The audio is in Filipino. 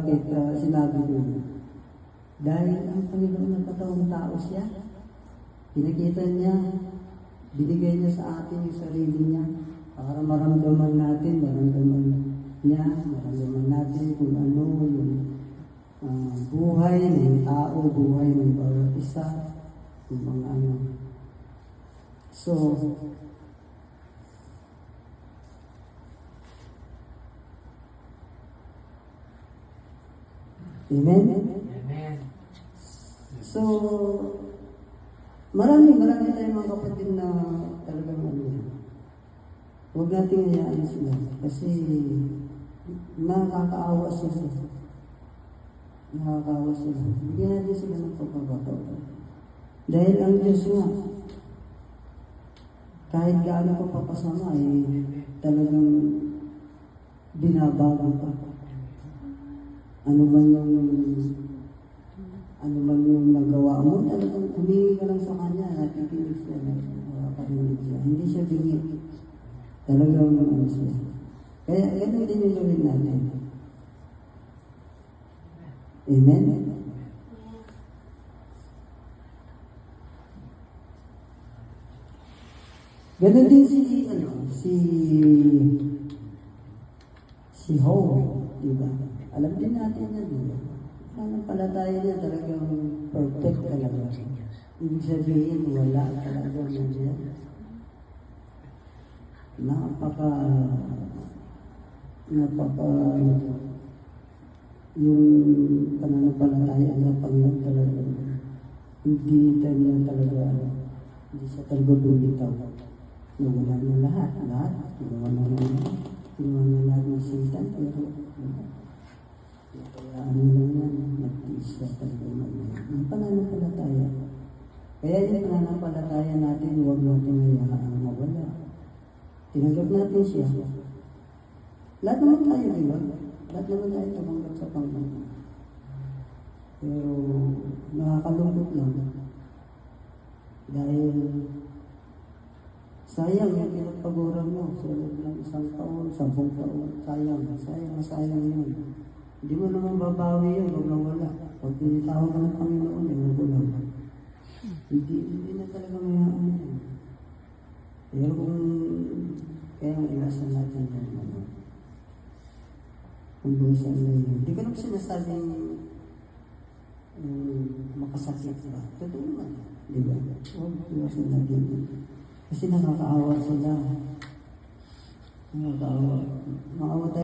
bakit sinabi ko yun? Dahil ang Panginoon nagkataong tao siya. Pinakita niya, binigay niya sa atin yung sarili niya para maramdaman natin kung ano yung buhay ng tao, buhay ng bawat isa, yung mga ano. So, Amen? Amen. So, marami tayong mga kapatid na talagang huwag natin hayaan sila kasi nakakaawa sila. Bigyan natin sila ng pagkakataon. Dahil ang Diyos nga, kahit gaano ka papasama ay talagang binabago ka. Ano man yung nagawa mo, talagang humingi ka lang sa Kanya, nakikinig siya, nakakarinig siya. Hindi siya bingit. Talagang siya. Kaya ganun din yung gawin natin. Amen? Ganun din si Hope, di ba? Alam din natin na di ba? Palataya niya talagang perfect talaga. Ibig sabihin, wala talaga niya. Yung pananampalataya niya Panginoon talaga. Hindi siya talaga bumitaw. Nawala na lahat. Ginawa na lahat ng Satan. Kaya ano lang yan, nag-tiis siya talaga yung pananampalataya. Kaya yung pananampalataya natin, huwag natin hayaan mawala. Tinanggap natin siya. Lahat naman tayo, di ba? Lahat naman tayo tumanggap sa Panginoon. Pero nakakalungkot lang. Dahil sayang yung pinagpaguran mo sa loob ng 1 taon, 10 taon. Sayang yun. Hindi mo naman babawi yun, huwag nawala. Pag tinitawag ka ng Panginoon, nagugulang. Hindi na talaga mayaan yun. Pero kaya iwasan natin yung kung busan na yun. Hindi ko naman sinasabing makasakit ba? Totoo naman. Di ba? Huwag iwasan natin. Kasi nakakaawa sila. Nakakaawa. Maawa tayo.